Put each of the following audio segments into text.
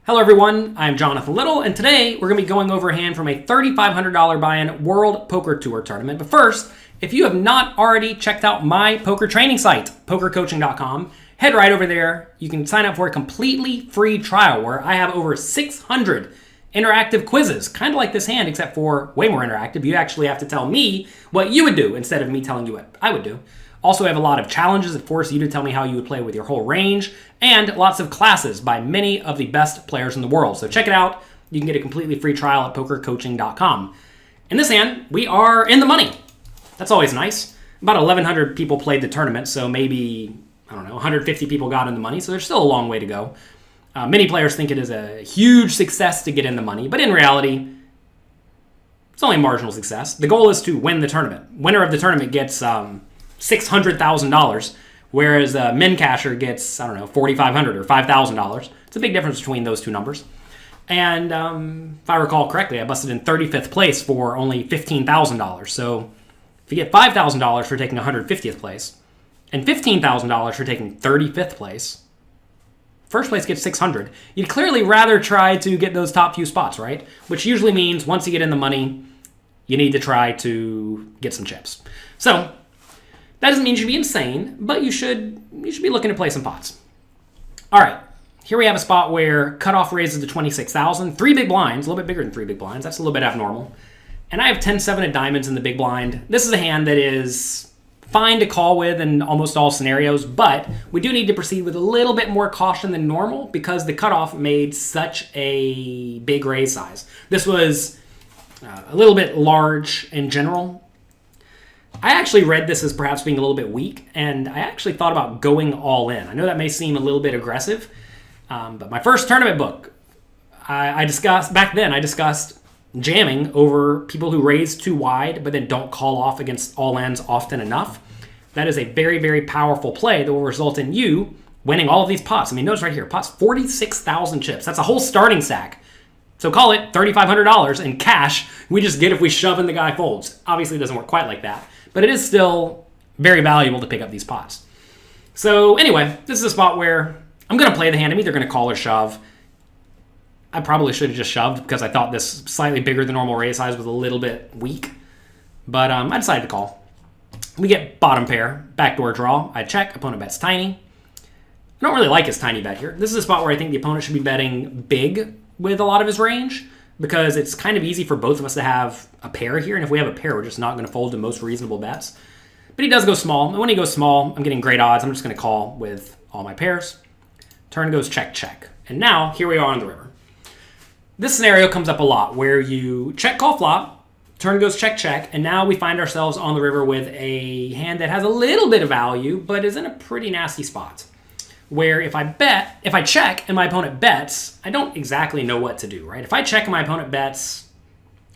Hello everyone, I'm Jonathan Little, and today we're going to be going over a hand from a $3,500 buy-in World Poker Tour tournament. But first, if you have not already checked out my poker training site, pokercoaching.com, head right over there. You can sign up for a completely free trial where I have over 600 interactive quizzes, kind of like this hand, except for way more interactive. You actually have to tell me what you would do instead of me telling you what I would do. Also, I have a lot of challenges that force you to tell me how you would play with your whole range, and lots of classes by many of the best players in the world. So check it out. You can get a completely free trial at pokercoaching.com. In this hand, we are in the money. That's always nice. About 1,100 people played the tournament, so maybe, 150 people got in the money, so there's still a long way to go. Many players think it is a huge success to get in the money, but in reality, it's only a marginal success. The goal is to win the tournament. Winner of the tournament gets $600,000, whereas a min casher gets, $4,500 or $5,000. It's a big difference between those two numbers. And if I recall correctly, I busted in 35th place for only $15,000. So if you get $5,000 for taking 150th place and $15,000 for taking 35th place, first place gets $600. You'd clearly rather try to get those top few spots, right? Which usually means once you get in the money, you need to try to get some chips. So that doesn't mean you should be insane, but you should be looking to play some pots. All right, here we have a spot where cutoff raises to 26,000. 3 big blinds, a little bit bigger than 3 big blinds. That's a little bit abnormal. And I have 10-7 of diamonds in the big blind. This is a hand that is fine to call with in almost all scenarios, but we do need to proceed with a little bit more caution than normal because the cutoff made such a big raise size. This was a little bit large in general. I actually read this as perhaps being a little bit weak, and I actually thought about going all in. I know that may seem a little bit aggressive, but my first tournament book, I discussed jamming over people who raise too wide but then don't call off against all ends often enough. That is a very, very powerful play that will result in you winning all of these pots. I mean, notice right here, pots 46,000 chips. That's a whole starting stack. So call it $3,500 in cash. We just get if we shove and the guy folds. Obviously, it doesn't work quite like that, but it is still very valuable to pick up these pots. So anyway, this is a spot where I'm going to play the hand. I'm either going to call or shove. I probably should have just shoved because I thought this slightly bigger than normal raise size was a little bit weak. But I decided to call. We get bottom pair, backdoor draw. I check, opponent bets tiny. I don't really like his tiny bet here. This is a spot where I think the opponent should be betting big with a lot of his range because it's kind of easy for both of us to have a pair here. And if we have a pair, we're just not going to fold to most reasonable bets. But he does go small. And when he goes small, I'm getting great odds. I'm just going to call with all my pairs. Turn goes check, check. And now, here we are on the river. This scenario comes up a lot where you check, call, flop, turn goes check, check, and now we find ourselves on the river with a hand that has a little bit of value, but is in a pretty nasty spot. Where if I check and my opponent bets, I don't exactly know what to do, right? If I check and my opponent bets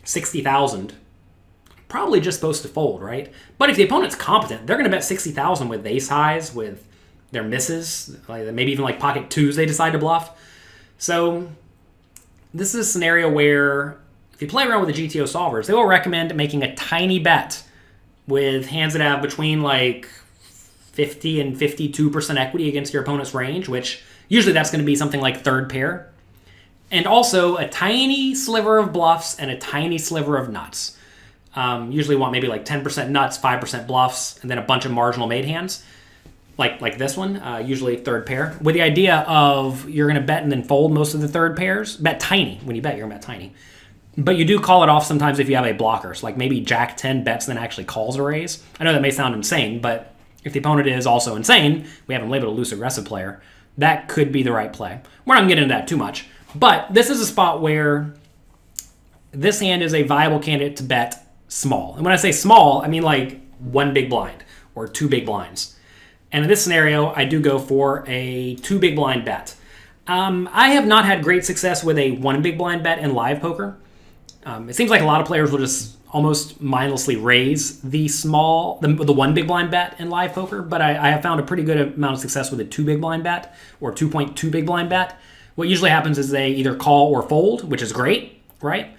60,000, probably just supposed to fold, right? But if the opponent's competent, they're going to bet 60,000 with ace highs, with their misses, like maybe even like pocket twos they decide to bluff. So this is a scenario where if you play around with the GTO solvers, they will recommend making a tiny bet with hands that have between like 50 and 52% equity against your opponent's range, which usually that's going to be something like third pair. And also a tiny sliver of bluffs and a tiny sliver of nuts. Usually want maybe like 10% nuts, 5% bluffs, and then a bunch of marginal made hands. Like this one, usually third pair. With the idea of you're going to bet and then fold most of the third pairs. Bet tiny. When you bet, you're going to bet tiny. But you do call it off sometimes if you have a blocker. So like maybe Jack 10 bets and then actually calls a raise. I know that may sound insane, but if the opponent is also insane, we have him labeled a loose aggressive player, that could be the right play. We're not going to get into that too much. But this is a spot where this hand is a viable candidate to bet small. And when I say small, I mean like 1 big blind or 2 big blinds. And in this scenario, I do go for a 2 big blind bet. I have not had great success with a 1 big blind bet in live poker. It seems like a lot of players will just almost mindlessly raise the 1 big blind bet in live poker, but I have found a pretty good amount of success with a 2 big blind bet or 2.2 big blind bet. What usually happens is they either call or fold, which is great, right?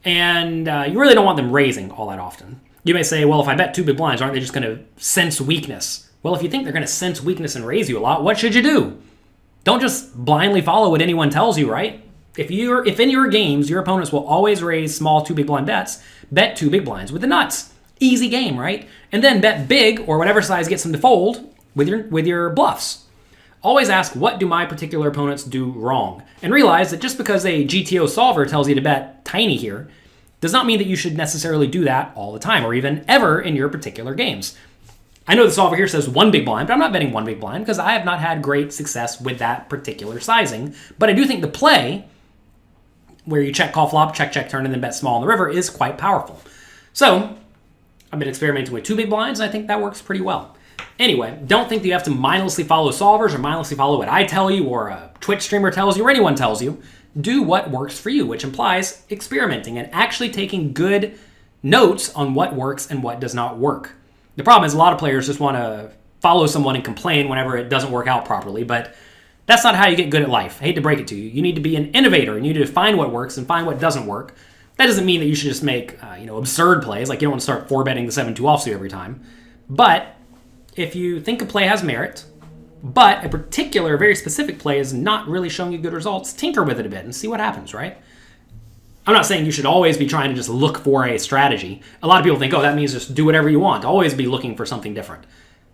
And you really don't want them raising all that often. You may say, well, if I bet 2 big blinds, aren't they just going to sense weakness? Well, if you think they're going to sense weakness and raise you a lot, what should you do? Don't just blindly follow what anyone tells you, right? If in your games, your opponents will always raise small 2 big blind bets, bet 2 big blinds with the nuts. Easy game, right? And then bet big or whatever size gets them to fold with your bluffs. Always ask, what do my particular opponents do wrong? And realize that just because a GTO solver tells you to bet tiny here does not mean that you should necessarily do that all the time or even ever in your particular games. I know the solver here says 1 big blind, but I'm not betting 1 big blind because I have not had great success with that particular sizing. But I do think the play, where you check, call, flop, check, check, turn, and then bet small on the river, is quite powerful. So I've been experimenting with 2 big blinds, and I think that works pretty well. Anyway, don't think that you have to mindlessly follow solvers or mindlessly follow what I tell you or a Twitch streamer tells you or anyone tells you. Do what works for you, which implies experimenting and actually taking good notes on what works and what does not work. The problem is a lot of players just want to follow someone and complain whenever it doesn't work out properly, but that's not how you get good at life. I hate to break it to you. You need to be an innovator, and you need to find what works and find what doesn't work. That doesn't mean that you should just make absurd plays, like you don't want to start 4-betting the 7-2 offsuit every time. But if you think a play has merit, but a particular, very specific play is not really showing you good results, tinker with it a bit and see what happens, right? I'm not saying you should always be trying to just look for a strategy. A lot of people think, oh, that means just do whatever you want. Always be looking for something different.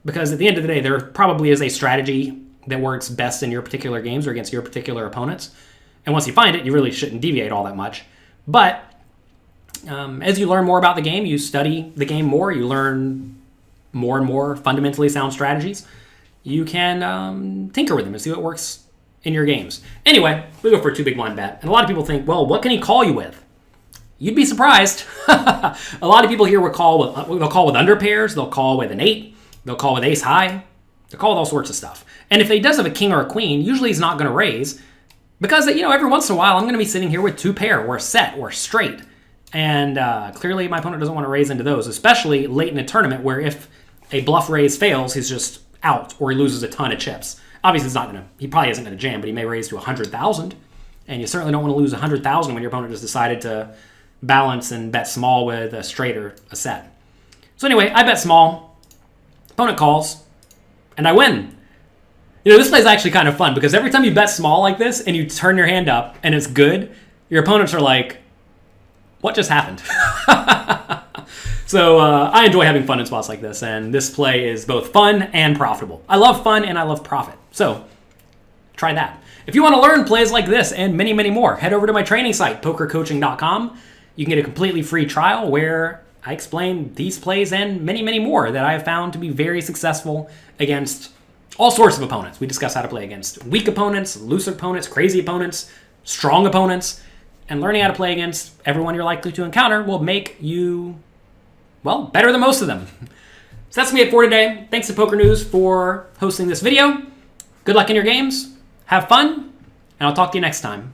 Because at the end of the day, there probably is a strategy that works best in your particular games or against your particular opponents. And once you find it, you really shouldn't deviate all that much. But as you learn more about the game, you study the game more, you learn more and more fundamentally sound strategies, you can tinker with them and see what works in your games. Anyway, we go for a 2 big blind bet. And a lot of people think, well, what can he call you with? You'd be surprised. A lot of people here will call with under pairs, they'll call with an 8, they'll call with ace high, they'll call with all sorts of stuff. And if he does have a king or a queen, usually he's not going to raise because, every once in a while I'm going to be sitting here with 2 pair or a set or straight. And clearly my opponent doesn't want to raise into those, especially late in a tournament where if a bluff raise fails, he's just out or he loses a ton of chips. Obviously, he probably isn't going to jam, but he may raise to 100,000. And you certainly don't want to lose 100,000 when your opponent just decided to balance and bet small with a straight or a set. So anyway, I bet small. Opponent calls, and I win. This play is actually kind of fun because every time you bet small like this and you turn your hand up and it's good, your opponents are like, what just happened? So I enjoy having fun in spots like this, and this play is both fun and profitable. I love fun and I love profit. So try that. If you want to learn plays like this and many, many more, head over to my training site, pokercoaching.com. You can get a completely free trial where I explain these plays and many, many more that I have found to be very successful against all sorts of opponents. We discuss how to play against weak opponents, loose opponents, crazy opponents, strong opponents, and learning how to play against everyone you're likely to encounter will make you, well, better than most of them. So that's me for today. Thanks to Poker News for hosting this video. Good luck in your games. Have fun, and I'll talk to you next time.